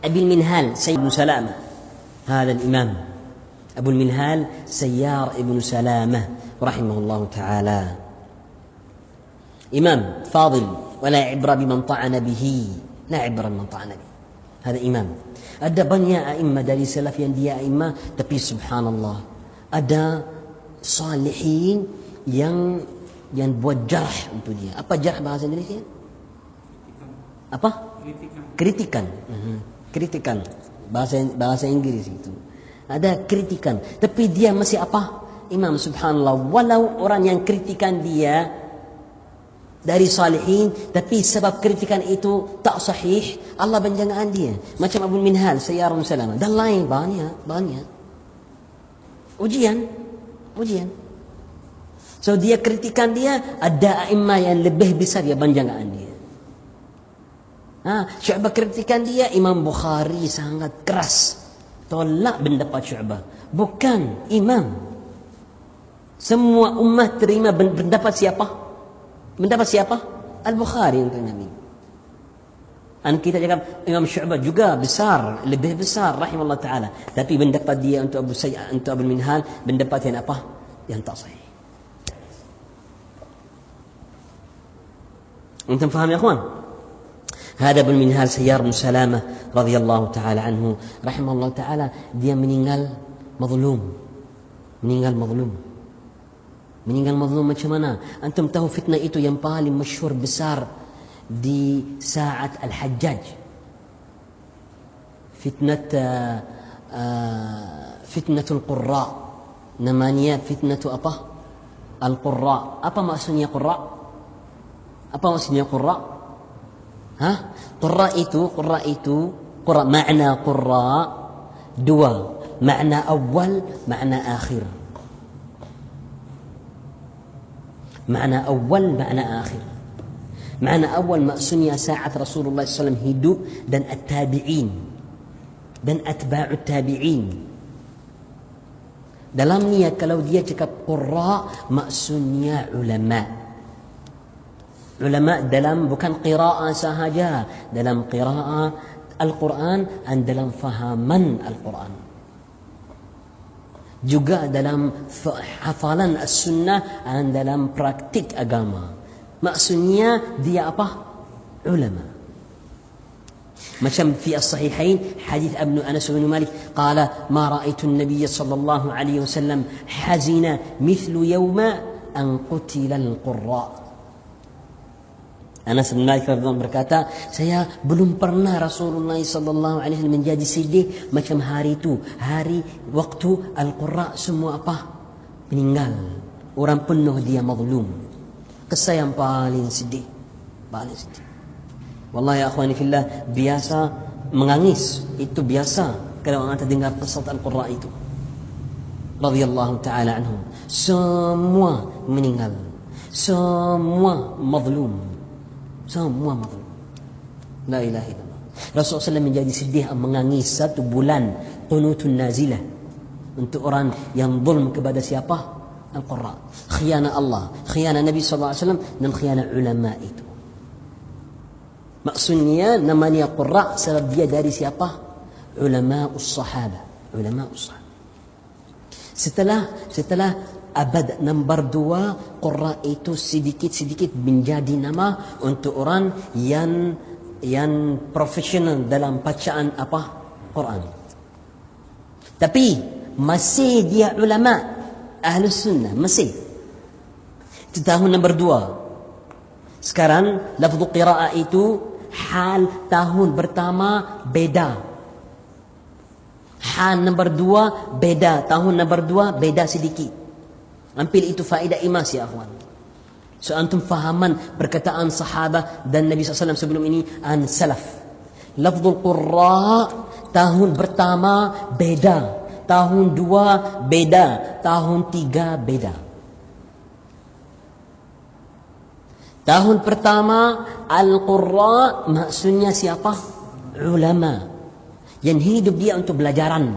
أبي المنهال سيار بن سلامة، هذا الإمام أبو المنهال سيار بن سلامة رحمه الله تعالى، إمام فاضل ولا عبر بمن طعن به، لا عبر بمن طعن به، هذا إمام. Ada banyak a'imah dari salaf yang dia a'imah, tapi subhanallah ada salihin yang buat jarh untuk dia. Apa jarh bahasa Indonesia? Apa? Kritikan. Kritikan. Bahasa Inggris itu. Ada kritikan, tapi dia masih apa? Imam, subhanallah. Walau orang yang kritikan dia dari salihin, tapi sebab kritikan itu tak sahih, Allah benjangan dia. Macam Abu Minhal, Sayyar bin Salamah, dan lain banyak. Ujian. So dia kritikan dia, ada a'imah yang lebih besar ya benjangan dia. Syu'bah kritikan dia, Imam Bukhari sangat keras, tolak pendapat Syu'bah. Bukan imam. Semua ummah terima pendapat siapa? Mendapat siapa? Al-Bukhari untuk Nabi. Dan kita cakap Imam Syu'bah juga besar, lebih besar rahimahullah ta'ala. Tapi pendapat dia untuk Abu Minhal, pendapat yang apa? Yang tak sahih. Antum faham ya akhwan? Hada Abu Minhal Sayyar bin Salamah radhiyallahu ta'ala anhu rahimahullah ta'ala. Dia meninggal mazlum. Meninggal mazlum macam mana? Antum tahu fitnah itu yang paling masyhur besar di saat Al-Hajjaj. Fitnatul Qurra. Namanya fitnatu apa? Al-Qurra. Apa maksudnya Qurra? Qurra makna Qurra dua. Makna awal, makna akhir. Makna awal, makna akhir. Makna awal maksudnya saat Rasulullah SAW hidup dan at-tabi'in dan atba'ut tabi'in. Dalamnya kalau dia cakap qurra, maksudnya ulama. Ulama dalam bukan qira'ah sahaja, dalam qira'ah Al-Quran dan dalam fahaman Al-Quran. Juga dalam hafalan as-sunnah dan dalam praktik agama. Maksudnya dia apa? Ulama. Macam fi as-sahihain hadis Ibnu Anas bin Malik qala ma ra'aitu an-nabiy sallallahu alaihi wasallam hazina mithlu yawma an qutila al-qurra. Anas bin Malik berkata, saya belum pernah Rasulullah sallallahu alaihi wasallam menjadi sedih macam hari itu, hari waktu Al-Qurra semua apa? Meninggal. Orang penuh dia mazlum. Kisah yang paling sedih. Wallahi ya akhwani fillah, biasa menangis. Itu biasa kalau anda dengar qissah Al-Qurra itu. Radhiyallahu ta'ala anhum. Semua meninggal. Semua mazlum. La ilaha illallah. Rasulullah SAW menjadi sedih, menangis 1 bulan qunutun nazilah untuk orang yang zulm kepada siapa? Al-Qurra. Khianah Allah, khianah Nabi SAW dan khianah ulama itu. Maksudnya namanya Qurra sebab dia dari siapa? Ulama'us sahaba. Setelah abad nombor 2, Qurra itu sedikit-sedikit menjadi nama untuk orang yang profesional dalam bacaan apa? Quran. Tapi masih dia ulama Ahlus Sunnah, masih. Itu tahun nombor 2. Sekarang lafzu qiraah itu hal tahun pertama beda. Hal nombor 2 beda, tahun nombor 2 beda sedikit. Ambil itu faedah imas ya akhwan. So antum fahaman perkataan sahabat dan Nabi SAW sebelum ini an salaf. Lafzul qurra tahun pertama beda, tahun 2 beda, tahun 3 beda. Tahun pertama al-qurra maksudnya siapa? Ulama yang hidup dia untuk belajaran.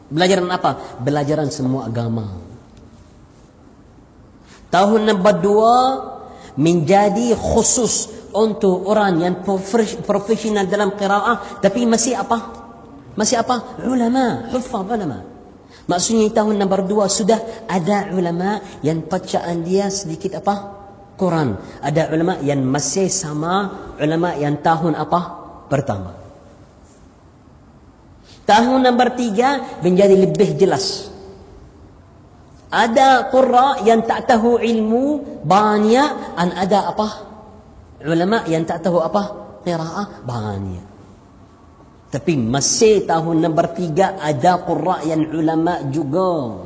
Belajaran apa? Belajaran semua agama. Tahun nombor 2 menjadi khusus untuk orang yang profesional dalam qiraah, tapi masih apa? Masih apa? Ulama, huffaz ulama. Maksudnya tahun nombor 2 sudah ada ulama yang bacaan dia sedikit apa? Quran. Ada ulama yang masih sama ulama yang tahun apa? Pertama. Tahun nombor 3 menjadi lebih jelas. Ada qurra yang tak tahu ilmu banyak, dan ada apa? Ulama yang tak tahu apa? Qiraah banyak. Tapi masih tahun nombor 3 ada qurra yang ulama juga.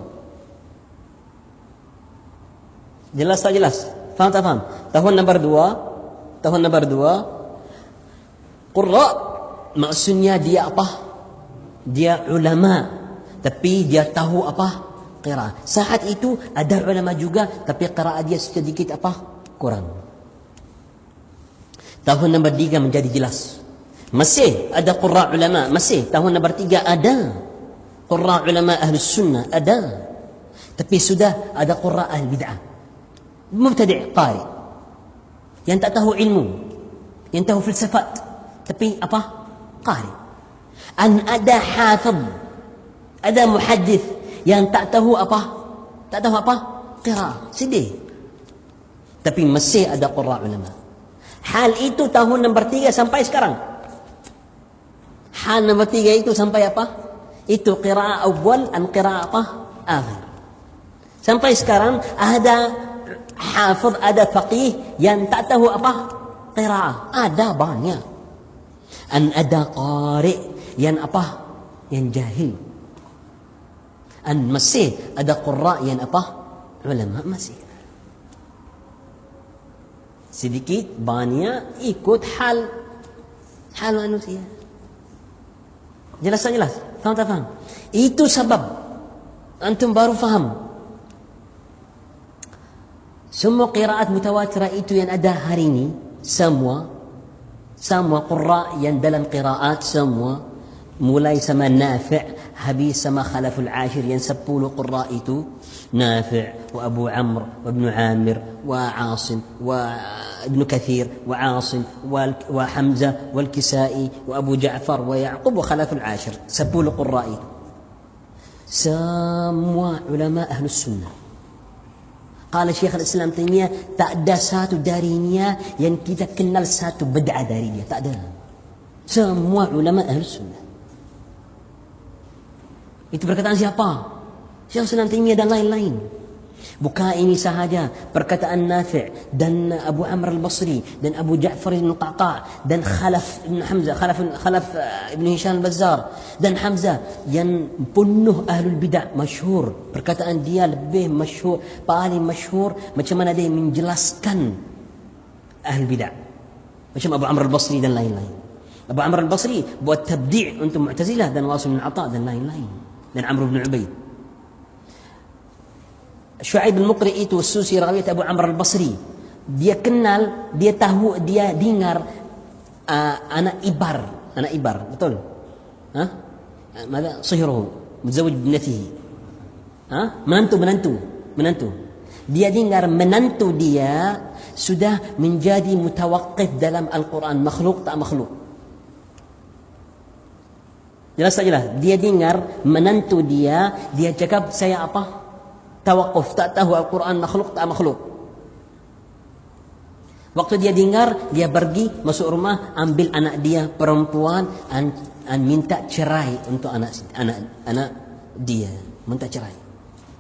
Jelas tak jelas? Faham tak faham? Tahun nombor 2 qurra maksudnya dia apa? Dia ulama, tapi dia tahu apa? Qiraah. Saat itu ada ulama juga, tapi qiraah dia sedikit apa? Kurang. Tahun nombor 3 menjadi jelas. Masih ada qurra ulama, masih tahun nombor 3 ada qurra ulama ahli sunnah, ada. Tapi sudah ada qurra ahli bid'ah, mubtadi' qari, yang tak tahu ilmu, yang tahu filsafat, tapi apa? Qari. An ada hafiz, ada muhaddith yang tak tahu apa? Tak tahu apa? Qiraah. Sedih. Tapi masih ada qurra ulama. Hal itu tahun nombor 3 sampai sekarang. Hal nombor 3 itu sampai apa? Itu qiraah awal dan qiraah apa? Akhir. Sampai sekarang ada hafiz, ada faqih yang tak tahu apa? Qiraah. Ada banyak. Dan ada qari yang apa? Yang jahil. Dan masih ada qurra yang apa? Ulama masih. Sedikit banyak ikut hal manusia. Jelas tak jelas? Faham tak faham? Itu sebab antum baru faham. Semua qiraat mutawatirah itu yang ada hari ini, semua qurra yang dalam qiraat semua, mulai sama Nafi', habis sama Khalaful Ashir yang 10 qurra itu, Nafi' wa Abu Amr wa Ibn Amir wa Asim wa Ibn Kathir wa Asim wa Hamzah wal Kisai wa Abu Ja'far wa Ya'qub wa Khalaful Ashir, 10 qurra itu semua ulama ahli sunnah. Qala Syekh al-Islam Taimiyah, tak ada satu darinya yang kita kenal satu bid'ah dari dia, tak ada. Semua ulama ahli sunnah. Itu perkataan siapa? Syekh Islam Taimiyah dan lain-lain. Bukan ini sahaja, perkataan Nafi' dan Abu Amr al-Basri dan Abu Ja'far al-Qa'qa' dan Khalaf ibn Hamzah, Khalaf ibn Hisham al-Bazzar dan Hamzah yang penuh ahlul bid'ah masyhur. Perkataan dia lebih masyhur, paling masyhur macam mana dia menjelaskan ahlul bid'ah. Macam Abu Amr al-Basri dan lain-lain. Abu Amr al-Basri buat tabdi' untuk Mu'tazilah dan Wasim bin Atha dan lain-lain, dan Amr bin Ubaid. Syuaib al-Muqri itu Susi rawiyat Abu Amr al-Basri. Dia kenal, dia tahu, dia dengar anak ibar, betul? Ha? Mada sihruhu, muzawwij binatihi. Ha? Menantu. Dia dengar menantu dia sudah menjadi mutawaqqif dalam Al-Quran, makhluk tak makhluk. Jelas tak jelas? Dia dengar menantu dia cakap saya apa? Tawakuf, tak tahu Al-Quran makhluk tak makhluk. Waktu dia dengar, dia pergi masuk rumah, ambil anak dia perempuan dan minta cerai untuk anak dia, minta cerai.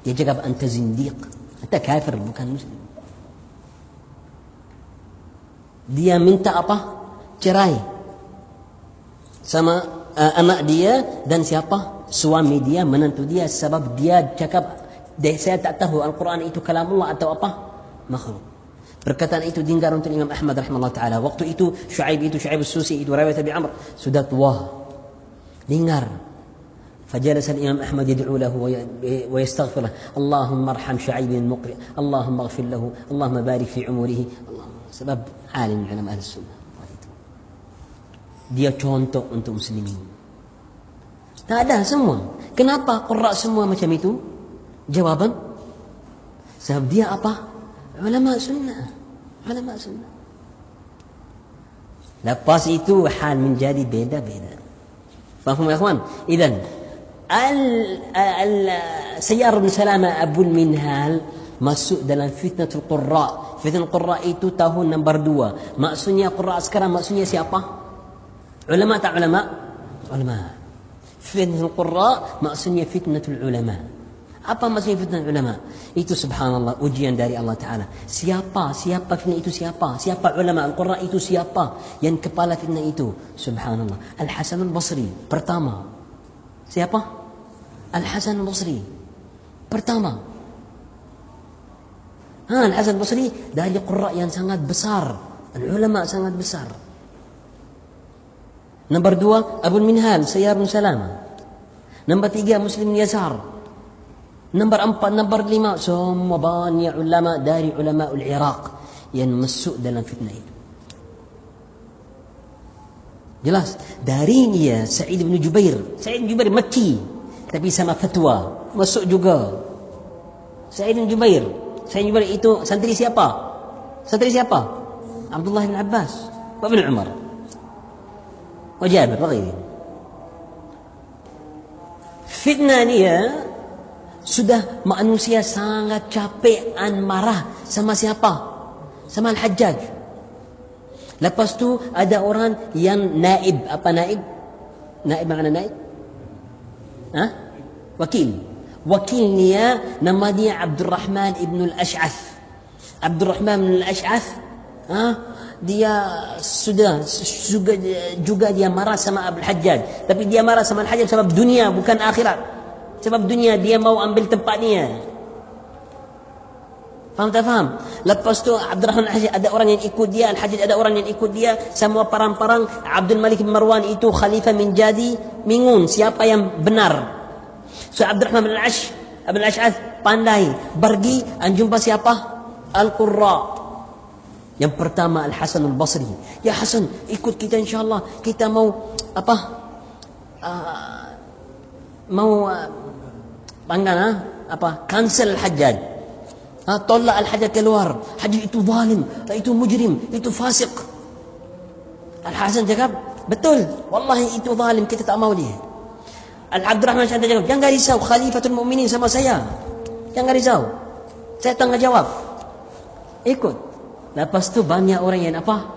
Dia cakap anta zindiq, anta kafir, bukan muslim. Dia minta apa? Cerai sama anak dia dan siapa? Suami dia, menantu dia, sebab dia cakap saya tak tahu Al-Quran itu kalamullah atau apa? Makhluk. Perkataan itu dengar untuk Imam Ahmad rahimahullah ta'ala. Waktu itu Syuaib al-Susi itu rawat Abi Amr sudah tua. Dengar. فجلس الإمام أحمد يدعو له ويستغفر له. اللهم ارحم شعيب المقرئ، اللهم اغفر له، اللهم بارك في عمره. Sebab alim ulama ahli sunnah. Dia contoh untuk muslimin. Tak ada semua. Kenapa qurra semua macam itu? Jawaban, sebab dia apa? Ulama sunnah. Lepas itu hal menjadi beda-beda. Faham ya kawan? Idan Sayyar bin Salamah Abul Minhal masuk dalam fitnatul qurra. Fitnatul qurra itu tahun nombor 2. Maksudnya qurra sekarang maksudnya siapa? Ulama tak ulama? Ulama. Fitnatul qurra maksudnya fitnatul ulama. Apa maksudnya fitnatul ulama? Itu subhanallah ujian dari Allah Ta'ala. Siapa fitnah itu siapa? Siapa ulama al-qurra itu siapa? Yang kepala fitnah itu subhanallah Al-Hasan al-Basri pertama. Siapa? Al-Hasan al-Basri pertama. Al-Hasan al-Basri dari qurra yang sangat besar, ulama sangat besar. Nombor 2 Abu Minhal Sayyar bin Salamah. Nombor 3 Muslim bin Yasar. Nombor 4, nombor 5 semua banyak ulama dari ulama al-Iraq yang masuk dalam fitnah itu. Jelas. Dari dia Sa'id bin Jubair. Sa'id bin Jubair Makki tapi sama fatwa masuk juga. Sa'id bin Jubair. Sa'id bin Jubair itu santri siapa? Santri siapa? Abdullah bin Abbas wa bin Umar wa Jabir radhiyallahu anhu. Fitnah dia sudah manusia sangat capek dan marah sama siapa? Sama Al-Hajjaj. Lepas tu ada orang yang naib. Apa naib? Naib makna naib? Wakil. Wakil dia nama dia Abdurrahman ibn al-Ash'ath. Abdurrahman ibn al-Ash'ath dia sudah juga dia marah sama Al-Hajjaj. Tapi dia marah sama Al-Hajjaj sebab dunia bukan akhirat. Sebab dunia dia mau ambil tempatnya. Faham tak faham? Lepas tu Abdurrahman Al-Hajjaj ada orang yang ikut dia, Al-Hajjaj ada orang yang ikut dia, semua parang-parang Abdul Malik bin Marwan itu khalifah menjadi bingung siapa yang benar. So Abdurrahman bin Al-Ash'ath pandai pergi dan jumpa siapa? Al-Qurra. Yang pertama Al-Hasan al-Basri. Ya Hasan, ikut kita insya-Allah. Kita mau apa? Cancel Al-Hajjaj. Tolak Al-Hajjaj keluar. Hajjaj itu zalim, itu mujrim, itu fasik. Al-Hasan cakap, betul. Wallahi itu zalim, kita tak mau dia. Al-Abdurrahman Syahda cakap, jangan risau, Khalifatul Mu'minin sama saya. Jangan risau. Saya tanggungjawab. Ikut. Lepas tu banyak orang yang apa?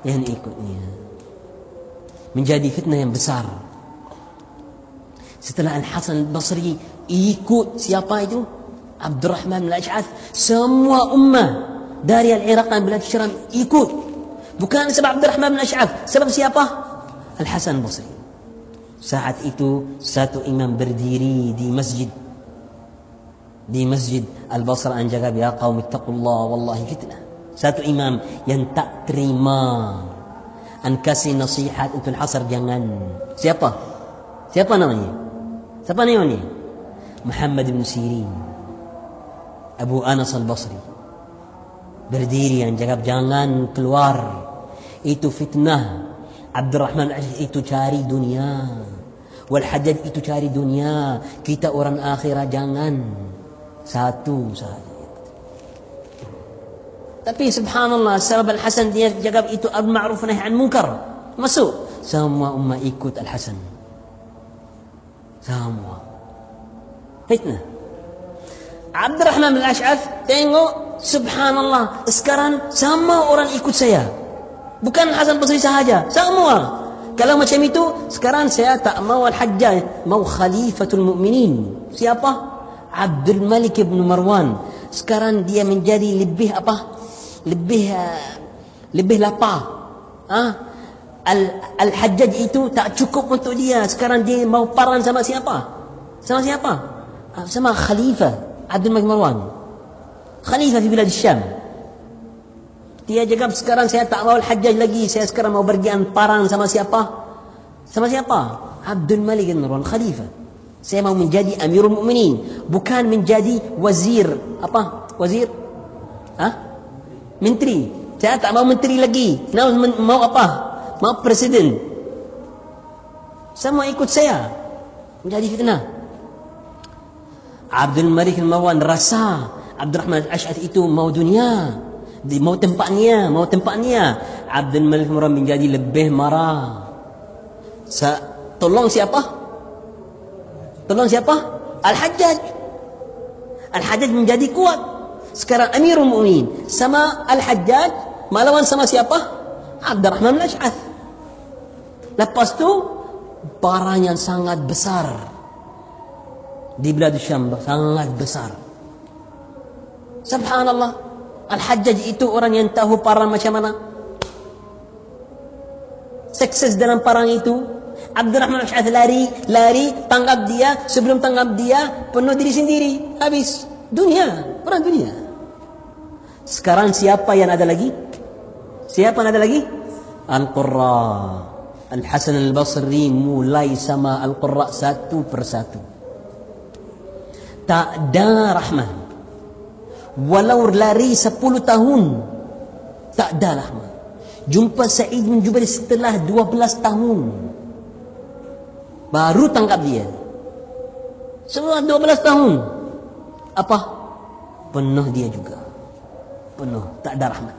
Yang ikutnya. Menjadi fitnah yang besar. Setelah Al-Hasan al-Basri ikut siapa itu? Abdurrahman al-Ash'ath. Semua ummah dari Al-Iraq dan Bilad Syam ikut. Bukan sebab Abdurrahman al-Ash'ath. Sebab siapa? Al-Hasan al-Basri. Saat itu satu imam berdiri di masjid. Di masjid Al-Basra dan jaga, ya qaum ittaqullah wallahi fitnah. Satu imam yang tak terima an kasih nasihat untuk Al-Hasr jangan. Siapa? Siapa namanya? Siapa namanya? Muhammad bin Sirin, Abu Anas al-Basri. Berdiri yang cakap jangan keluar. Itu fitnah. Abdurrahman itu cari dunia. Wal Hajjaj itu cari dunia. Kita orang akhirat jangan. Satu saja. Tapi subhanallah, sebab Al-Hasan dia cakap itu al-ma'ruf nahi an munkar. Masuk. Semua ummah ikut Al-Hasan. Semua. Fitnah. Abdurrahman bin Ash'ath tengok, subhanallah, sekarang sama orang ikut saya. Bukan Hasan Basri sahaja, semua. Kalau macam itu, sekarang saya tak mau Al-Hajjaj, mau Khalifatul Mu'minin. Siapa? Abdul Malik bin Marwan. Sekarang dia menjadi lebih apa? Lebih lapar. Al-Hajjaj itu tak cukup untuk dia. Sekarang dia mau paran sama siapa? Sama siapa? Sama Khalifah Abdul Malik Marwan. Khalifah di Bilad Syam. Dia cakap sekarang saya tak mau Al-Hajjaj lagi. Saya sekarang mau bergian paran sama siapa? Sama siapa? Abdul Malik Marwan, Khalifah. Saya mau menjadi Amirul Mukminin, bukan menjadi wazir. Apa? Wazir? Menteri. Saya tak mau menteri lagi. Mau apa? Mau presiden. Semua ikut saya. Menjadi fitnah. Abdul Malik Marwan rasa Abdurrahman al-Ash'ath itu mau dunia, mau tempatnya. Abdul Malik Marwan menjadi lebih marah. Tolong siapa? Tolong siapa? Al-Hajjaj. Al-Hajjaj menjadi kuat. Sekarang Amirul Mu'minin sama Al-Hajjaj melawan sama siapa? Abdurrahman al-Ash'ath. Lepas tu barang yang sangat besar di Bilad Syam, sangat besar. Subhanallah, Al-Hajjaj itu orang yang tahu perang macam mana, sukses dalam perang itu. Abdurrahman al-Ash'ath lari, tangkap dia. Sebelum tangkap dia, penuh diri sendiri, habis dunia, perang dunia. Sekarang siapa yang ada lagi? Siapa yang ada lagi? Al-Qurra. Al-Hasan al-Basri mulai sama Al-Qurra satu persatu. Tak ada rahmah. Walau lari 10 tahun, tak ada rahmah. Jumpa Sa'id bin Jubair setelah 12 tahun, baru tangkap dia. Setelah 12 tahun, apa? Penuh dia juga. Penuh, tak ada rahmat.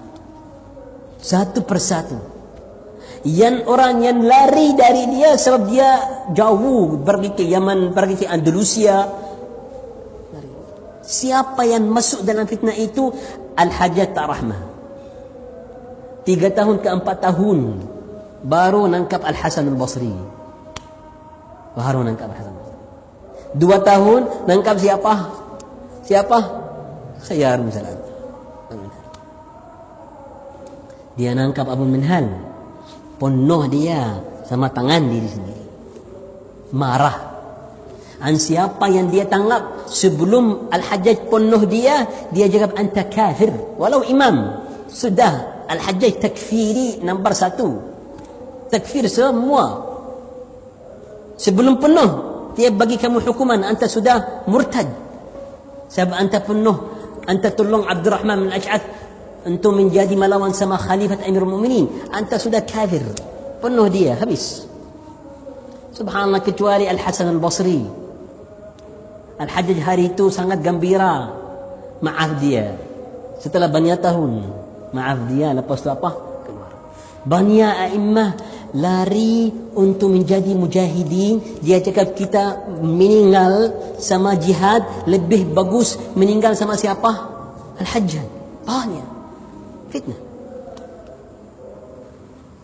Satu persatu. Yang orang yang lari dari dia sebab dia jauh, pergi ke Yaman, pergi ke Andalusia. Siapa yang masuk dalam fitnah itu? Al-Hajjaj tak rahmah. 3 tahun ke 4 tahun baru nangkap Al-Hasan al-Basri. Baru nangkap Al-Hasan al-Basri. 2 tahun nangkap siapa? Siapa? Khayyar bin Salam. Dia nangkap Abu Minhal. Penuh dia sama tangan diri sendiri. Marah. Dan siapa yang dia tangkap sebelum Al-Hajjaj penuh dia cakap anta kafir. Walau imam. Sudah Al-Hajjaj takfiri nombor 1. Takfir semua. Sebelum penuh dia bagi kamu hukuman, anta sudah murtad. Sebab anta penuh, anta tolong Abdurrahman bin Ash'ath untuk menjadi melawan sama Khalifat Amirul Mu'minin. Anta sudah kafir. Penuh dia, habis. Subhanallah, kecuali Al-Hasan al-Basri. Al-Hajjaj hari itu sangat gembira. Maaf dia. Setelah banyak tahun, maaf dia. Lepas itu apa? Keluar. Banyak a'immah lari untuk menjadi mujahidin. Dia cakap kita meninggal sama jihad lebih bagus meninggal sama siapa? Al-Hajjaj. Banyak fitnah.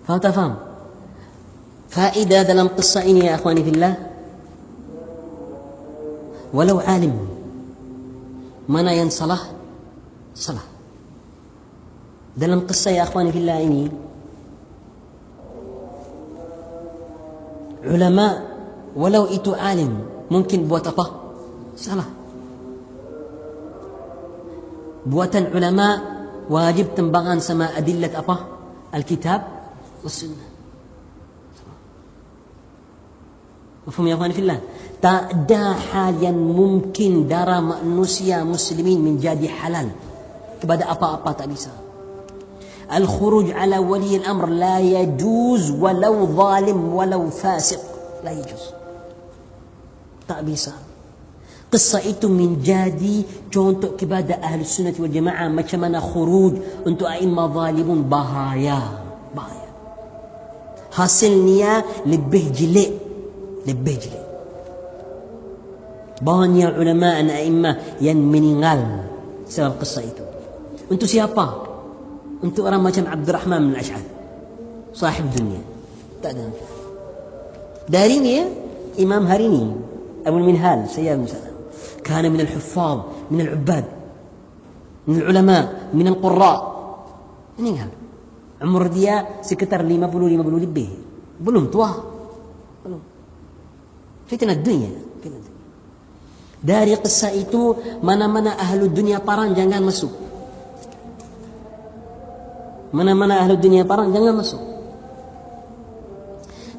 Faham tak faham? Faedah dalam kisah ini ya akhwani fillah, walau alim, mana yang salah, salah. Dalam kisah ya akhwani fillah ini, ulama walau itu alim mungkin buat apa? Salah. Buatan ulama wajib tembangan sama adillat apa? Alkitab was-sunnah. Mafhum ya akhwani fillah? Tak ada hal yang mungkin darah manusia muslimin menjadi halal kepada apa-apa, tak bisa. Al-khuruj ala wali al-amr la yajuz walau zalim walau fasiq, la yajuz. Tak bisa. Kisah itu menjadi contoh kepada ahli sunnah wal jamaah macam mana khuruj untuk a'immah zalimun bahaya. Bahaya. Hasilnya lebih jelek. Lebih jelek. Banyak ulama dan a'immah yang meninggal sebab kisah itu. Untuk siapa? Untuk orang macam Abdurrahman bin Ash'ath, sahib dunia. Tak ada. Dari ni ya, imam hari ini Abu Minhal Sayyar Musa كان من الحفاظ من العباد من العلماء من القراء. meninggal umur dia sekitar 50 lebih, belum tua, belum. Fitnah dunia. Dari kisah itu mana-mana ahlu dunia parang jangan masuk. Mana-mana ahlu dunia parang jangan masuk.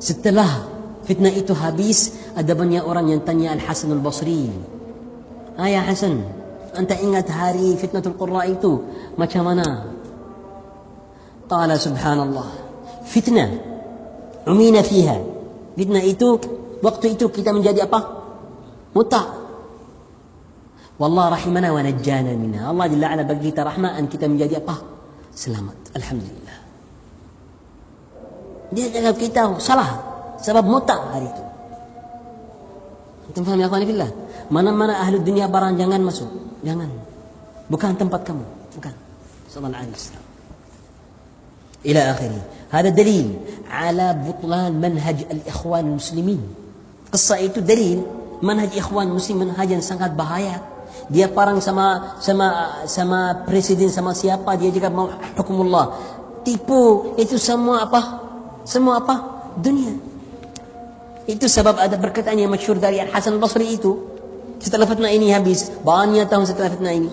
Setelah fitnah itu habis, ada banyak orang yang tanya Al-Hasan al-Basri, ya Hasan, anta ingat hari fitnatul qurra itu macam mana? Qala subhanallah, fitnah umina fiha. Fitnah itu waktu itu kita menjadi apa? Muta. Wallah rahimana wa najjana minha. Allah Jalla ala bagi kita rahmah, kita menjadi apa? Selamat. Alhamdulillah. Dia cakap kita salah sebab muta hari itu. Antum faham ya akhwani fillah? Mana-mana ahli dunia barang jangan masuk. Jangan. Bukan tempat kamu. Bukan. Sallallahu alaihi wasallam. Ila akhirih. Hada dalil ala butlan manhaj al-ikhwan muslimin. Kisah itu dalil manhaj ikhwan muslim manhaj yang sangat bahaya. Dia parang sama presiden sama siapa dia juga mau hukumullah. Tipu itu semua apa? Semua apa? Dunia. Itu sebab ada perkataan yang masyhur dari Al-Hasan Al-Basri itu. Setelah fitnah ini habis, banyak tahun setelah fitnah ini.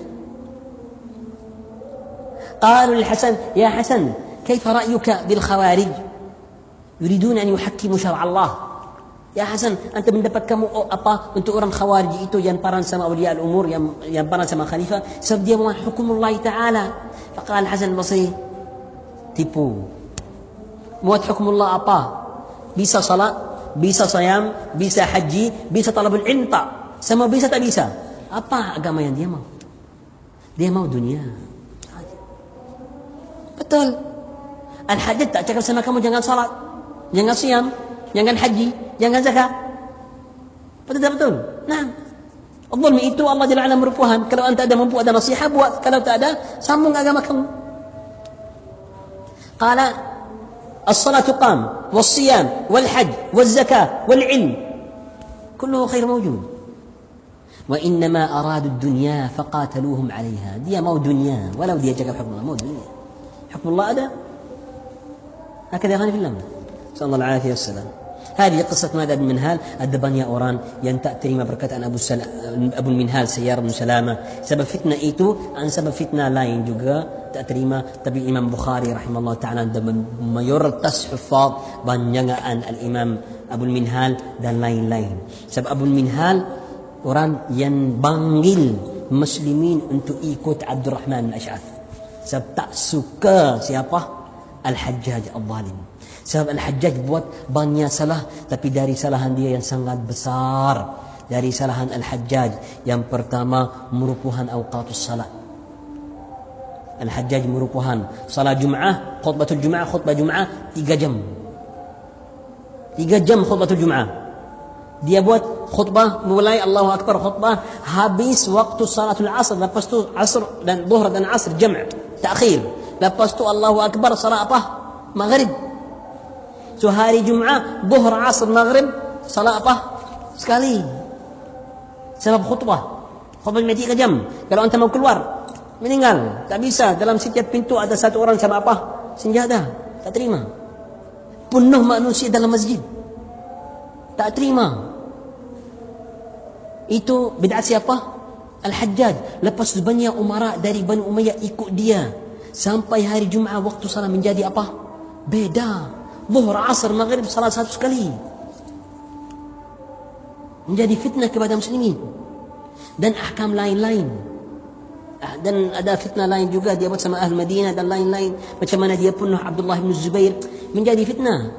Qalu Al-Hasan, ya Hasan, kaifa ra'yuka bil khawarij? Yuridun an yuhakkimu syar'a Allah. Ya Hasan, anta mendapat kamu apa untuk orang khawarij itu yang parang sama awliya al-umur, yang parang sama khalifah, sebab dia mau hukum Allah Ta'ala. Faqala Al-Hasan Al-Basri, tipu. Muat hukum Allah apa? Bisa salat, bisa sayam, bisa haji, bisa talabul ilm tak? Semua bisa tak bisa? Apa agama yang dia mau? Dia mau dunia. Betul. Al-hajjaj tak cakap sama kamu jangan salat, jangan siam, jangan haji, jangan zakat. Betul tak betul? Nah, Al-Zulm itu Allah Jalla wa'ala merupakan. Kalau anda ada mampu ada nasihat buat, kalau tak ada sambung agama kamu. Qala الصلاة قام والصيام والحج والزكاة والعلم كله خير موجود وإنما أرادوا الدنيا فقاتلوهم عليها. Dia mau dunia walau dia jaga hukum Allah, mau dunia. Hukum Allah ada. هكذا يا في الله صلى الله عليه وسلم. هذه قصة ماذا بن منهال. Ada banyak orang yang tak terima perkataan Abu Minhal Sayyar bin Salamah. Sebab fitnah itu sebab fitnah lain juga tak terima. Tapi Imam Bukhari rahimahullah ta'ala mayoritas hufaz banyakan al-Imam Abu Minhal dan lain-lain. Sebab Abu Minhal orang yang panggil muslimin untuk ikut Abdurrahman al-Ash'ath. Sebab tak suka siapa? Al-Hajjaj al-Zalim. Sebab Al-Hajjaj buat banyak salah, tapi dari salahan dia yang sangat besar. Dari salahan Al-Hajjaj yang pertama merupakan awqatus salat. Al-Hajjaj merupakan salat Jum'ah, khutbah Jum'ah 3 jam. 3 jam khutbah Jum'ah. Dia buat khutbah mulai Allahu Akbar khutbah habis waktu salatul asr, lepas tu asr dan zuhur dan asr jam' ta'khir. Lepas tu Allahu Akbar salat apa? Maghrib. So hari Jumaat, Zuhur, Asr, Maghrib, salat apa? Sekali. Sebab khutbah 3 jam. Kalau anda mau keluar, meninggal. Tak bisa. Dalam setiap pintu ada satu orang sama apa? Senjata. Tak terima. Penuh manusia dalam masjid. Tak terima. Itu bid'ah siapa? Al-Hajjaj. Lepas banyak umara dari Bani Umayyah ikut dia. Sampai hari Jumaat waktu salat menjadi apa? Beda. Zuhur, Asr, Maghrib salat satu sekali. Menjadi fitnah kepada muslimin. Dan ahkam lain-lain. Dan ada fitnah lain juga dia buat sama Ahli Madinah dan lain-lain. Macam mana dia bunuh Abdullah bin Zubair. Menjadi fitnah.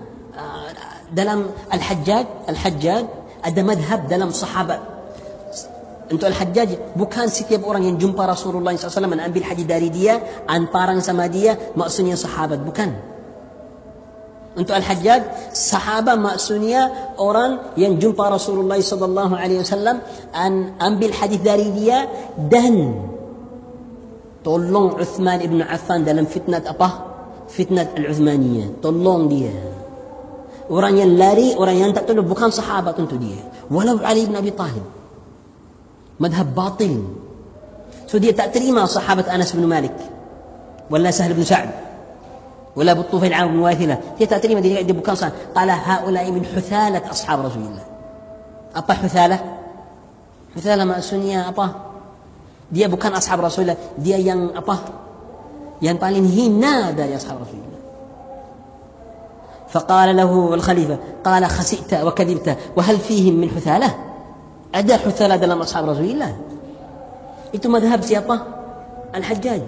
Dalam Al-Hajjaj ada madhab dalam sahabat. Untuk Al-Hajjaj bukan setiap orang yang jumpa Rasulullah SAW mengambil hadis dari dia, anparang sama dia, maksudnya sahabat. Bukan. Untuk Al-Hajjaj, sahabat maksudnya orang yang jumpa Rasulullah sallallahu alaihi wasallam ambil hadis dari dia dan tolong Uthman ibn Affan dalam fitnat apa? Fitnat Al-Uthmaniyah. Tolong dia. Orang yang lari, orang yang tak tolong bukan sahabat untuk dia. Walau Ali ibn Abi Talib. Madhab batil. So dia tak terima sahabat Anas bin Malik. Wala Sahl bin Sa'd. ولا بالطوفيل عام واثلة dia tak terima dia bukan sah. Qala haula'i min huthalat ashab Rasulullah. Apa huthalah? Huthalah maksudnya apa? Dia bukan ashab Rasulullah, dia yang apa? Yang paling hina dari ashab Rasulullah. فقال له الخليفة قال خسئت وكذبت وهل فيهم من حثالة؟ ada huthalah dalam ashab Rasulullah. Itu madhab siapa? Al-Hajjaj.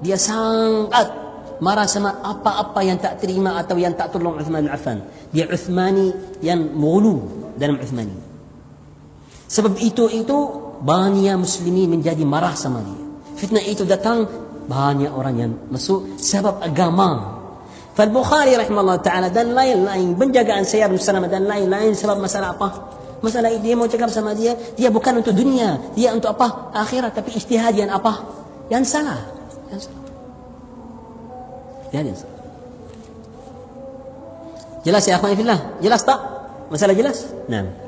Dia sangat marah sama apa-apa yang tak terima atau yang tak tolong Uthman bin Affan. Dia Uthmani yang mulu dalam Uthmani. Sebab itu banyak muslimin menjadi marah sama dia. Fitnah itu datang banyak orang yang masuk sebab agama. Fal-Bukhari rahimahullah ta'ala dan lain-lain penjagaan Sayyid bin Salamah dan lain-lain sebab masalah apa? Masalah dia mau cakap sama dia bukan untuk dunia, dia untuk apa? Akhirat, tapi ijtihad yang apa? Yang salah. Yang salah. Yang salah. Jelas ya akhwan fillah? Jelas tak? Masalah jelas? Nah.